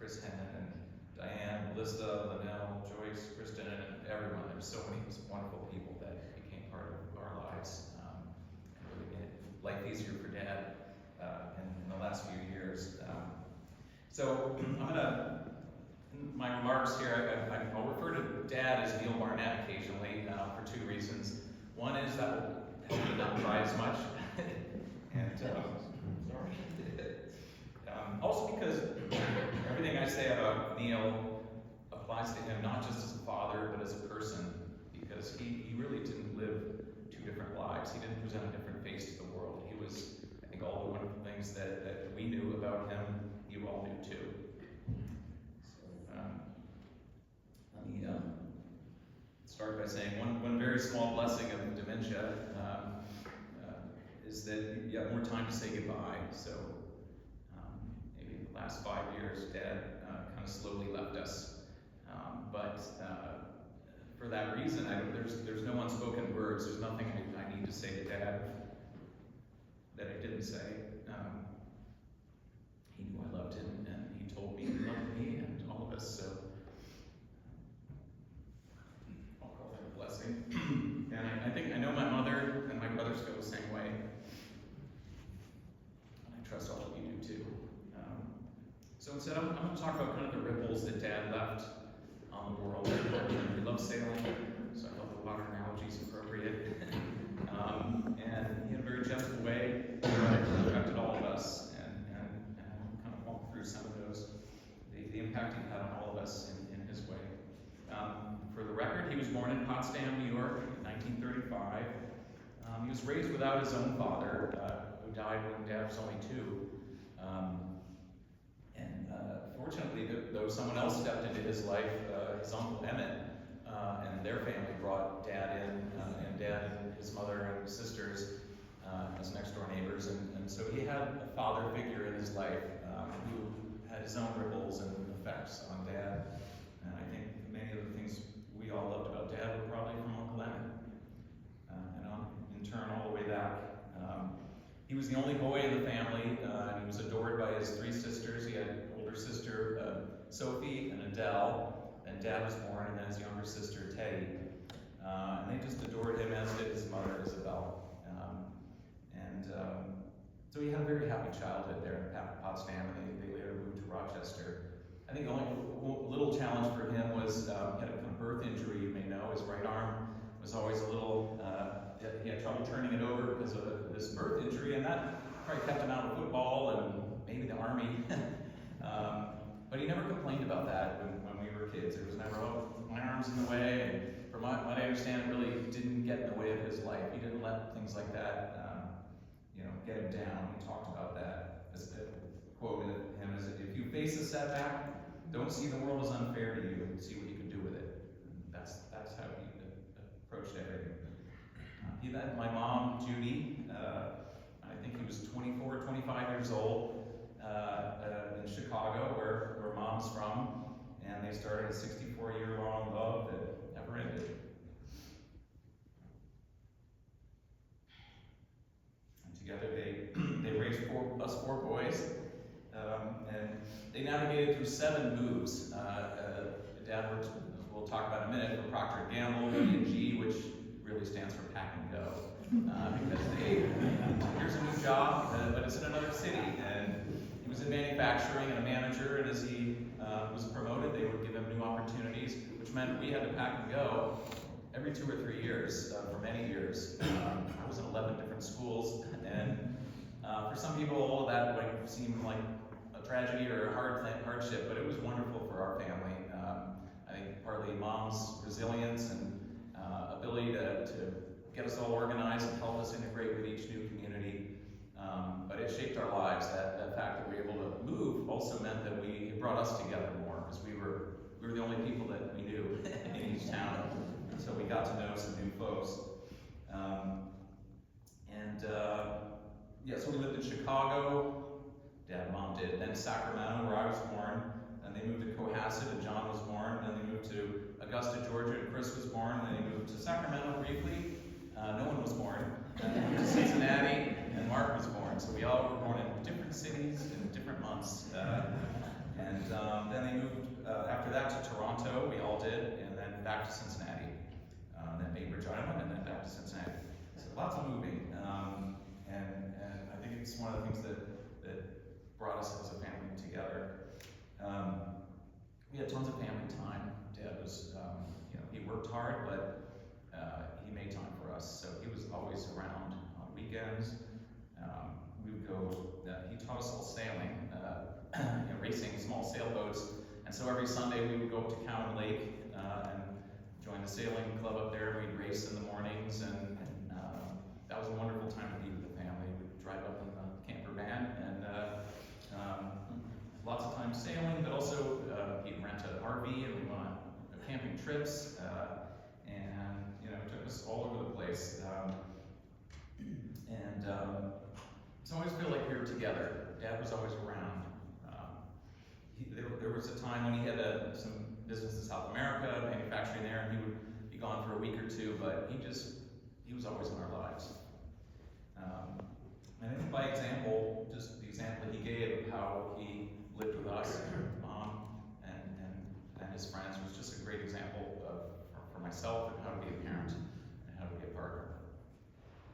Chris Hennon and Diane, Melissa, Linnell, Joyce, Kristen, and everyone. There's so many wonderful people that became part of our lives and really made life easier for Dad in the last few years. So I'm gonna, in my remarks here, I'll refer to Dad as Neil Barnett occasionally for two reasons. One is that will help me not cry as much, and sorry. Also because everything I say about Neil applies to him not just as a father, but as a person, because he really didn't live two different lives. He didn't present a different face to the world. He was, I think, all the wonderful things that we knew about him, you all knew too. So let me start by saying one very small blessing of dementia is that you have more time to say goodbye. So maybe in the last 5 years, Dad kind of slowly left us. But for that reason, there's no unspoken words. There's nothing I need to say to Dad that I didn't say. He knew I loved him, and he told me he loved me and all of us. So I'll call that a blessing. And I know my mother and my brothers feel the same way. And I trust all of you do too. So instead, I'm going to talk about kind of the ripples that Dad left on the world. He loved sailing, so I thought the water analogy is appropriate. And he had a very gentle way that affected all of us, and I'll kind of walk through some of those, the impact he had on all of us in his way. For the record, he was born in Potsdam, New York, in 1935. He was raised without his own father, who died when Dad was only 2. Fortunately, though someone else stepped into his life, his uncle Emmett and their family brought Dad in, and Dad and his mother and sisters as next door neighbors, and so he had a father figure in his life who had his own ripples and effects on Dad. And I think many of the things we all loved about Dad were probably from Uncle Emmett, and in turn all the way back. He was the only boy in the family, and he was adored by his 3 sisters. He had an older sister, Sophie, and Adele, and Dad was born, and then his younger sister, Teddy. And they just adored him, as did his mother, Isabel. So he had a very happy childhood there in Potsdam, and they later moved to Rochester. I think the only little challenge for him was he had a birth injury, you may know. His right arm was always a little, he had trouble turning it over because of this birth injury, and that probably kept him out of football and maybe the army. But he never complained about that when we were kids. It was never, oh, my arm's in the way. And from what I understand, it really didn't get in the way of his life. He didn't let things like that, get him down. He talked about that. As quoted him as, if you face a setback, don't see the world as unfair to you, and see what you can do with it. And that's how he approached everything. He met my mom, Judy. I think he was 24, 25 years old in Chicago, where Mom's from, and they started a 64-year-long love that never ended. And together they raised us four boys, and they navigated through 7 moves. Dad worked, we'll talk about in a minute, for Procter & Gamble, P&G, which really stands for pack and go. Because here's a new job, but it's in another city. And he was in manufacturing and a manager, and as he was promoted, they would give him new opportunities, which meant we had to pack and go every 2 or 3 years, for many years. I was in 11 different schools, and for some people, all of that might seem like a tragedy or a hardship, but it was wonderful for our family. I think partly Mom's resilience and ability to get us all organized and help us integrate with each new community. But it shaped our lives. That fact that we were able to move also meant that it brought us together more, because we were the only people that we knew in each town. And so we got to know some new folks. So we lived in Chicago, Dad and Mom did, then Sacramento, where I was born, and they moved to Cohasset, and John was born, and then they moved to Augusta, Georgia, and Chris was born, and then they moved to Sacramento briefly. No one was born. Then they moved to Cincinnati, and Mark was born. So we all were born in different cities in different months. And then they moved, after that, to Toronto, we all did, and then back to Cincinnati. Then Bainbridge Island, and then back to Cincinnati. So lots of moving, and I think it's one of the things that brought us as a family together. We had tons of family time. Dad was, he worked hard, but he made time for us. So he was always around on weekends. We would go, he taught us all sailing, racing small sailboats. And so every Sunday we would go up to Cowan Lake and join the sailing club up there. We'd race in the mornings, and that was a wonderful time to be with the family. We'd drive up in the camper van, and lots of time sailing, but also he'd rent an RV, and we went on camping trips, and took us all over the place. So I always feel like we were together. Dad was always around. There was a time when he had some business in South America, manufacturing there, and he would be gone for a week or two, but he was always in our lives. And I think by example, just the example that he gave of how he lived with us, Mom, and his friends, was just a great example for myself of how to be a parent and how to be a partner.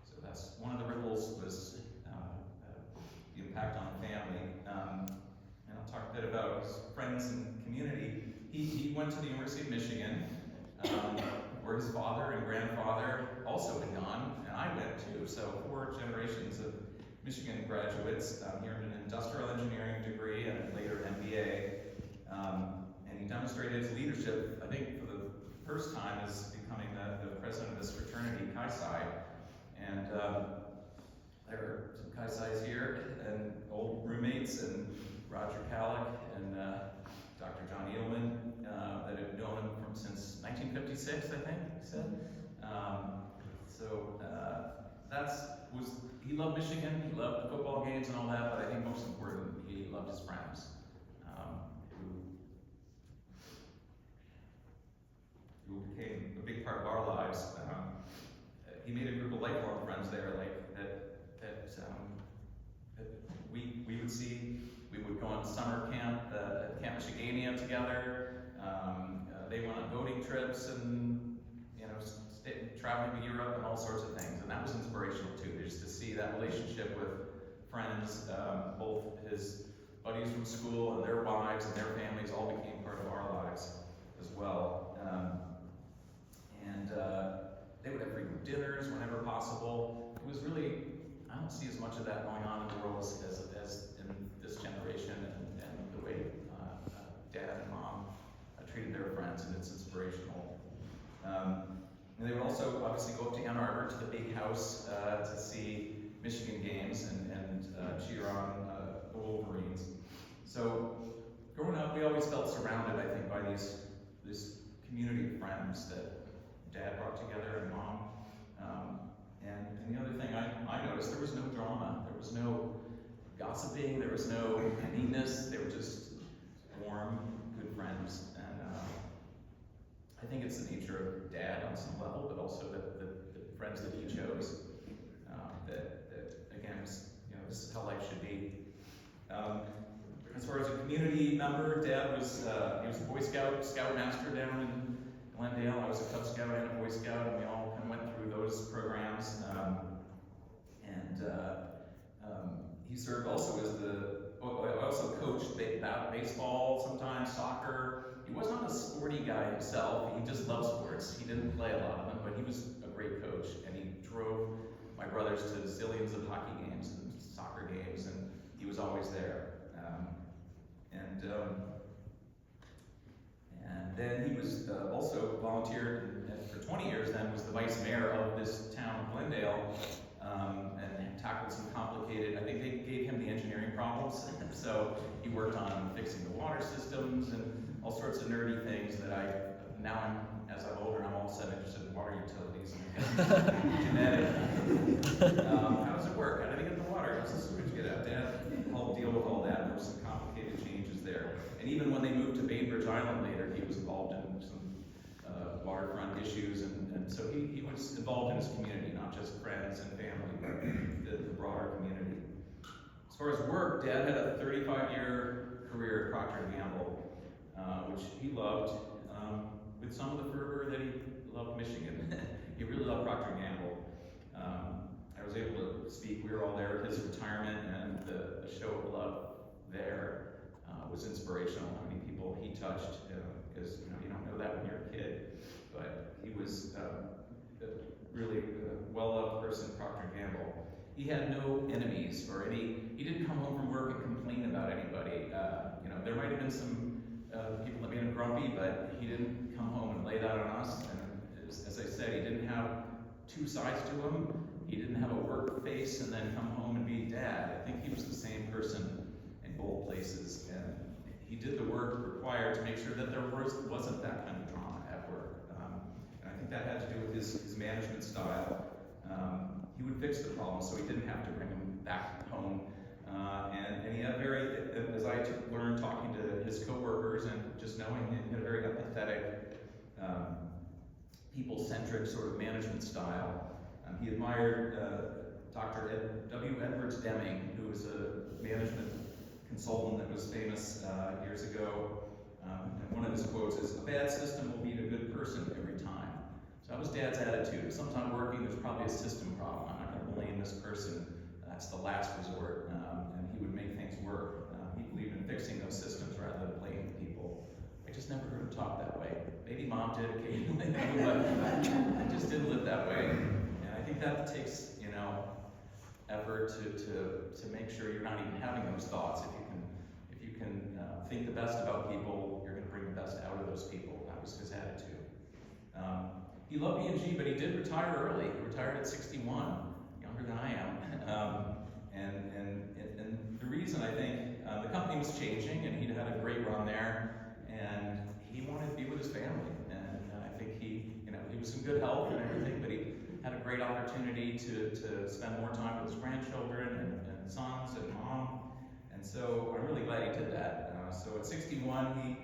So that's one of the ripples, was the impact on the family. And I'll talk a bit about his friends and community. He went to the University of Michigan, where his father and grandfather also had gone, and I went too. So 4 generations of Michigan graduates. He earned an industrial engineering degree and later an MBA. And he demonstrated his leadership, I think, for the first time as becoming the president of this fraternity, Chi Psi. And there are some Chi Psis here, and old roommates, and Roger Kallick and Dr. John Edelman, that have known him since 1956, I think he said. He loved Michigan, he loved the football games and all that, but I think most important, he loved his friends, who became a big part of our lives. He made a group of lifelong friends there, like that we would see. We would go on summer camp at Camp Michigania together. They went on boating trips and traveling to Europe and all sorts of things, and that was inspirational too, just to see that relationship with friends. Both his buddies from school and their wives and their families all became part of our lives as well. They would have frequent dinners whenever possible. It was really, I don't see as much of that going on in the world as in this generation, and the way Dad and Mom treated their friends, and it's inspirational. And they would also obviously go up to Ann Arbor to the big house to see Michigan games and cheer on the Wolverines. So growing up, we always felt surrounded, I think, by this community of friends that Dad brought together, and Mom. And the other thing I noticed, there was no drama, there was no gossiping, there was no meanness. They were just warm, good friends. And I think it's the nature of Dad on some level, but also the friends that he chose. That again, this is how life should be. As far as a community member, Dad was he was a Boy Scoutmaster down in Glendale. I was a Cub Scout and a Boy Scout, and we all kind of went through those programs. He served also as I also coached baseball sometimes, soccer. He was not a sporty guy himself. He just loved sports. He didn't play a lot of them, but he was a great coach, and he drove my brothers to zillions of hockey games and soccer games, and he was always there. And then he was also volunteered for 20 years. Then was the vice mayor of this town of Glendale, and tackled some complicated. I think they gave him the engineering problems, so he worked on fixing the water systems and all sorts of nerdy things that as I'm older, I'm also interested in water utilities and genetic. How does it work? How do they get the water? How does the sewage get out? Dad helped deal with all that. There were some complicated changes there. And even when they moved to Bainbridge Island later, he was involved in some waterfront issues, and so he was involved in his community, not just friends and family, but the broader community. As far as work, Dad had a 35-year career at Procter & Gamble, which he loved, with some of the fervor that he loved Michigan. He really loved Procter & Gamble. I was able to speak, we were all there at his retirement, and the show of love there was inspirational. How many people he touched, because you don't know that when you're a kid, but he was a really well-loved person at Procter & Gamble. He had no enemies or he didn't come home from work and complain about anybody. There might have been some people that made him grumpy, but he didn't come home and lay that on us. And as I said, he didn't have two sides to him. He didn't have a work face and then come home and be dad. I think he was the same person in both places, and he did the work required to make sure that there wasn't that kind of drama at work. And I think that had to do with his management style. He would fix the problem so he didn't have to bring him back home. And he had as I learned talking to his coworkers and just knowing him, he had a very empathetic, people-centric sort of management style. He admired Dr. W. Edwards Deming, who was a management consultant that was famous years ago. And one of his quotes is, "A bad system will beat a good person every time." So that was Dad's attitude. If something's not working, there's probably a system problem. I'm not going to blame this person. That's the last resort. And he would make things work. He believed in fixing those systems rather than blaming people. I just never heard him talk that way. Maybe Mom did occasionally, but I just didn't live that way. And I think that takes, effort to make sure you're not even having those thoughts. If you can think the best about people, you're going to bring the best out of those people. That was his attitude. He loved B&G, but he did retire early. He retired at 61, younger than I am. And the reason, I think, the company was changing, and he'd had a great run there, and he wanted to be with his family. And I think he was in good health and everything, but he had a great opportunity to spend more time with his grandchildren and sons and mom. And so I'm really glad he did that. So at 61, he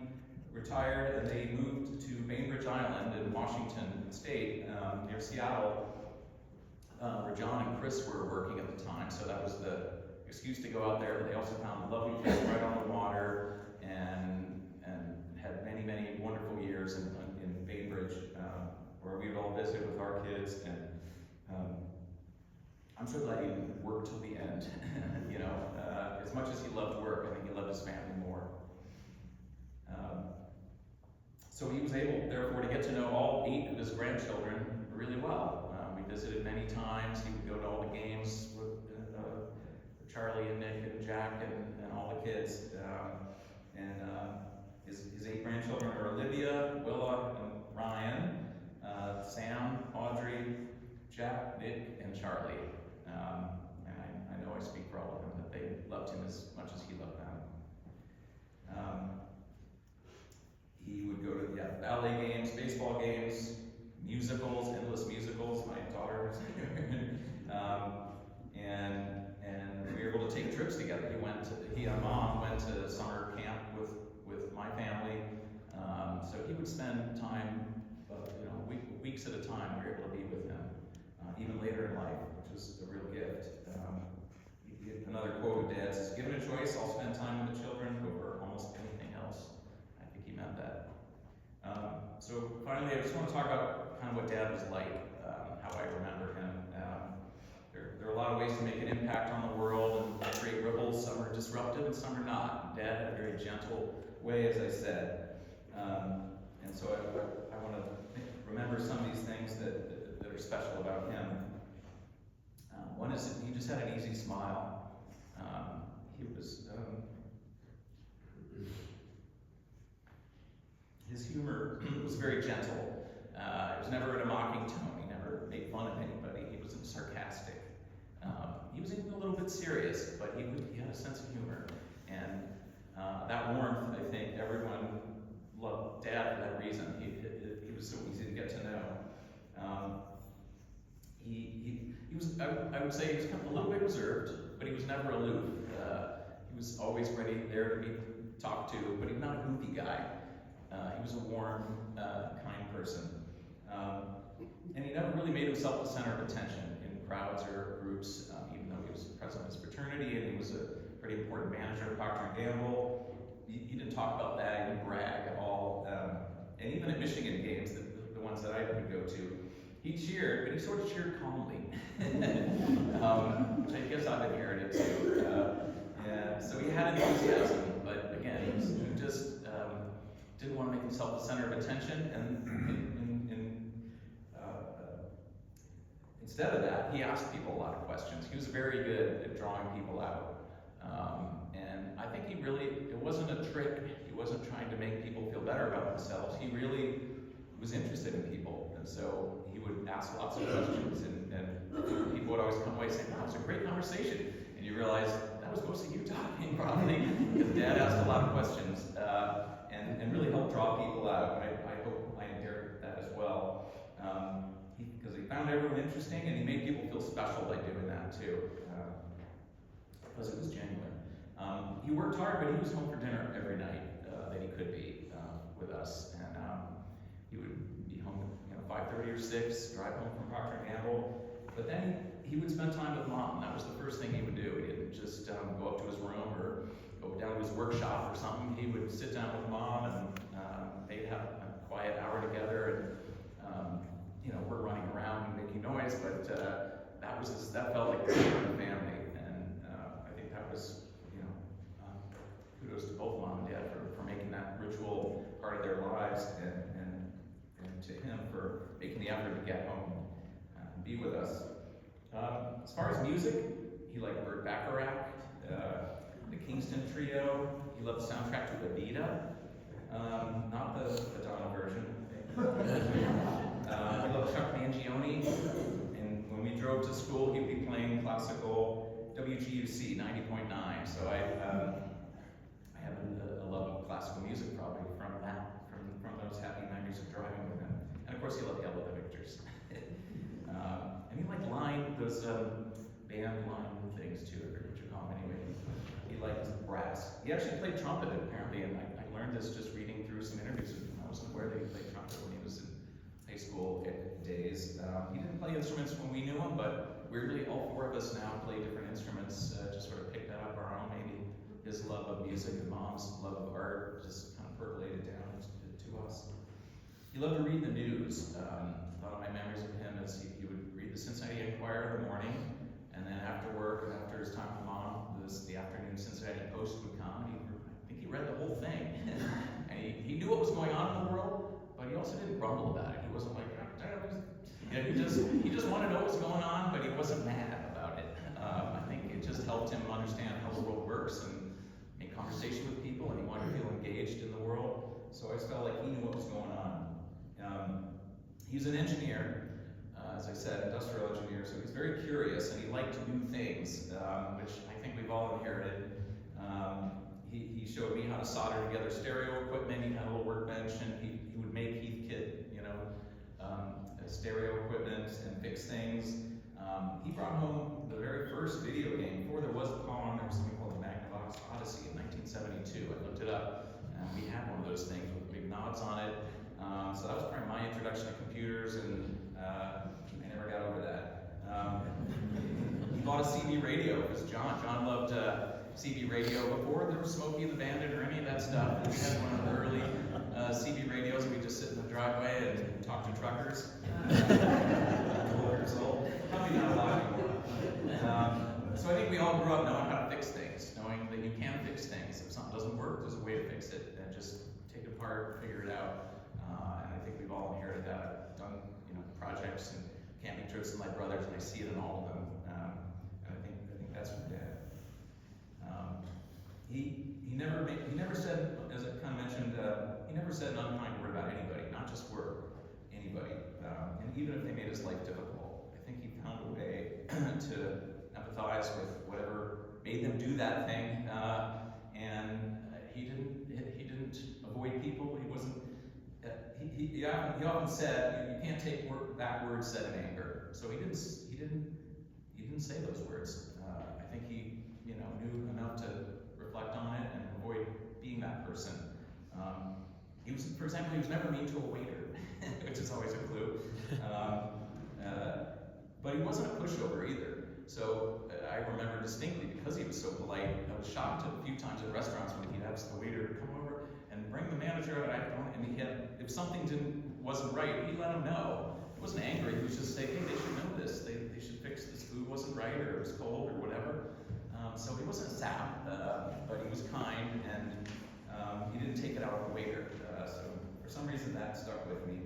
retired, and they moved to Bainbridge Island in Washington State, near Seattle, where John and Chris were working at the time. So that was the excuse to go out there. But they also found a lovely place right on the water, and had many, many wonderful years in Bainbridge, where we would all visit with our kids. And I'm so glad he worked till the end. As much as he loved work, I think he loved his family more. So he was able, therefore, to get to know all 8 of his grandchildren really well. We visited many times. He would go to all the games with Charlie and Nick and Jack and all the kids. His 8 grandchildren are Olivia, Willa, and Ryan, Sam, Audrey, Jack, Nick, and Charlie. And I know I speak for all of them that they loved him as much as he loved them. He would go to ballet games, baseball games, musicals, endless musicals. My daughter was and we were able to take trips together. He and Mom went to summer camp with my family. So he would spend time, weeks at a time. We were able to be with him, even later in life, which was a real gift. Another quote of Dad's is, "Given a choice, I'll spend time with the children over almost anything else." I think he meant that. So finally, I just want to talk about kind of what Dad was like, how I remember him. There are a lot of ways to make an impact on the world and create ripples. Some are disruptive and some are not. Dad had a very gentle way, as I said. And so I want to remember some of these things that are special about him. One is that he just had an easy smile. His humor was very gentle. It was never in a mocking tone. He never made fun of anybody. He wasn't sarcastic. He was even a little bit serious, but he had a sense of humor. And that warmth, I think everyone loved Dad for that reason. He was so easy to get to know. He was, I would say he was kind of a little bit reserved, but he was never aloof. He was always ready there to be talked to, but he was not a goofy guy. He was a warm, kind person. And he never really made himself the center of attention in crowds or groups, even though he was president of his fraternity and he was a pretty important manager at Procter & Gamble. he didn't talk about that, he didn't brag at all. And even at Michigan games, the ones that I would go to, he cheered, but he sort of cheered calmly, which I guess I've inherited too. And so he had enthusiasm, but again, he just didn't want to make himself the center of attention. And instead of that, he asked people a lot of questions. He was very good at drawing people out. And I think it wasn't a trick. He wasn't trying to make people feel better about themselves. He really was interested in people. And so he would ask lots of questions, and people would always come away saying, wow, it was a great conversation. And you realize that was mostly you talking, probably, because Dad asked a lot of questions, and really helped draw people out. I hope I inherited that as well. Because he found everyone interesting, and he made people feel special by doing that too, because it was genuine. He worked hard, but he was home for dinner every night that he could be with us, and he would be home at 5:30 or 6, drive home from Procter & Gamble, but then he would spend time with Mom. That was the first thing he would do. He didn't just go up to his room or go down to his workshop or something. He would sit down with Mom, and they'd have a quiet hour together, and we're running around and making noise, but that felt like the family, and I think that was, kudos to both Mom and Dad for making that ritual part of their lives, and to him for making the effort to get home and be with us. As far as music, he liked Burt Bacharach, the Kingston Trio. He loved the soundtrack to Evita, not the Madonna version. He loved Chuck Mangione, and when we drove to school, he'd be playing classical WGUC 90.9. So I have a love of classical music probably from those happy 90s of driving with him. And of course, he loved Yellow Pictures. And he liked those band line things too, I forget what you call them anyway. He liked brass. He actually played trumpet apparently, and I learned this just reading through some interviews with him. I wasn't aware that he played trumpet when he was in high school days. He didn't play instruments when we knew him, but weirdly all four of us now play different instruments, just sort of picked that up our own. Maybe his love of music and Mom's love of art just kind of percolated down to us. He loved to read the news. A lot of my memories of him is he would read the Cincinnati Enquirer in the morning, and then after work and after his time with Mom, the afternoon Cincinnati Post would come, and I think he read the whole thing. And he knew what was going on in the world, but he also didn't grumble about it. He wasn't like, he just wanted to know what was going on, but he wasn't mad about it. I think it just helped him understand how the world works and make conversation with people, and he wanted to feel engaged in the world. So I just felt like he knew what was going on. He was an engineer, as I said, industrial engineer, so he's very curious, and he liked new things, which I think we've all inherited. He showed me how to solder together stereo equipment. He had a little workbench, and he would make Heathkit, stereo equipment and fix things. He brought home the very first video game. Before there was a Pong, there was something called the Magnavox Odyssey in 1972. I looked it up, and we had one of those things with big knobs on it. So that was probably my introduction to computers, and I never got over that. He bought a CB radio because John loved CB radio before there was Smokey and the Bandit or any of that stuff. We had one of the early CB radios. We just sit in the driveway and talk to truckers. 12 years old. Probably not alive anymore. So I think we all grew up knowing how to fix things, knowing that you can fix things. If something doesn't work, there's a way to fix it, and just take it apart, figure it out. And I think we've all inherited that. I've done projects and camping trips with my brothers, and I see it in all of them. And I think that's from Dad. He never said, as I kind of mentioned, he never said an unkind word about anybody, not just work, anybody. And even if they made his life difficult, I think he found a way to empathize with whatever made them do that thing. And he didn't avoid people. He wasn't. He often said, you can't take back words said in anger. So he didn't say those words. I think he knew enough to reflect on it and avoid being that person. For example, he was never mean to a waiter, which is always a clue. But he wasn't a pushover either. So I remember distinctly, because he was so polite, I was shocked a few times at restaurants when he'd ask the waiter to come over and bring the manager out. And he had, if something wasn't right, he'd let him know. He wasn't angry, he was just saying, hey, they should know this. They should fix this food wasn't right, or it was cold, or whatever. So he wasn't a sap, but he was kind, and he didn't take it out on the waiter. So for some reason that stuck with me.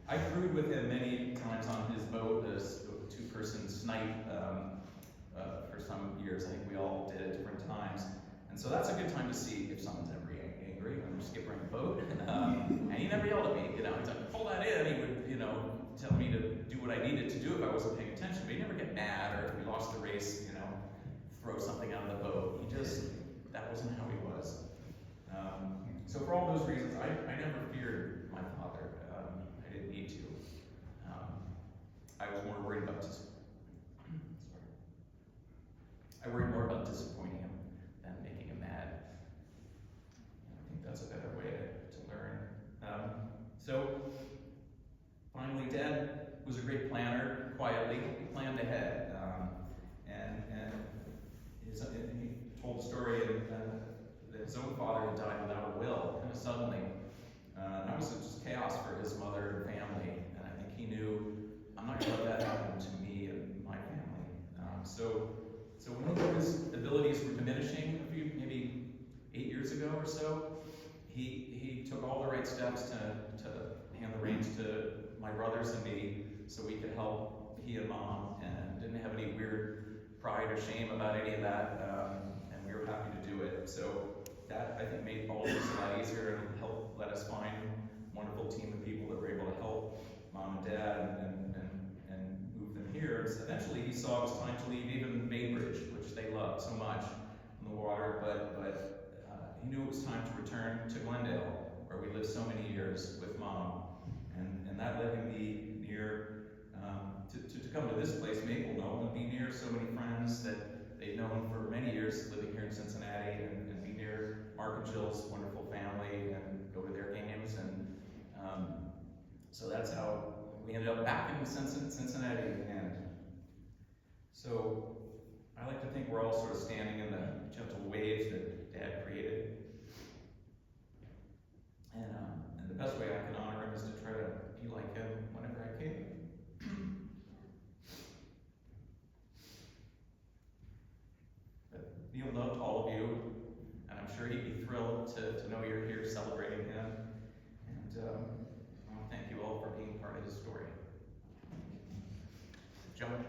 I crewed with him many times on his boat, as a two-person snipe, for some years. I think we all did at different times. And so that's a good time to see if someone's ever angry when we're skippering a boat. And he never yelled at me, He's like, pull that in. He would, tell me to do what I needed to do if I wasn't paying attention. But he'd never get mad, or if we lost the race, throw something out of the boat. That wasn't how he was. So for all those reasons, I never feared my father. I didn't need to. I was more worried about I worried more about disappointing him than making him mad. I think that's a better way to learn. So finally, Dad was a great planner. Quietly, he planned ahead, and he told a story that his own father had died without a will, kind of suddenly. And that was just chaos for his mother and family. And I think he knew, I'm not going to let that happen to me and my family. So when his abilities were diminishing, maybe 8 years ago or so, he took all the right steps to hand the reins to my brothers and me, so we could help he and Mom, and didn't have any weird pride or shame about any of that, and we were happy to do it. So that, I think, made all of this a lot easier, and helped let us find a wonderful team of people that were able to help Mom and Dad and move them here. So eventually he saw it was time to leave even Bainbridge, which they loved so much, on the water, but he knew it was time to return to Glendale, where we lived so many years with Mom, and that let him be near, to come to this place, Maple Knoll, and be near so many friends that they'd known for many years living here in Cincinnati, and be near Mark and Jill's wonderful family, and go to their games, and so that's how we ended up back in Cincinnati in the end. So I like to think we're all sort of standing in the gentle waves that Dad created. And the best way I can honor him is to try to be like him whenever I can. But Neil loved all of you, and I'm sure he'd be thrilled to know you're here celebrating him. And I want to thank you all for being part of his story. John?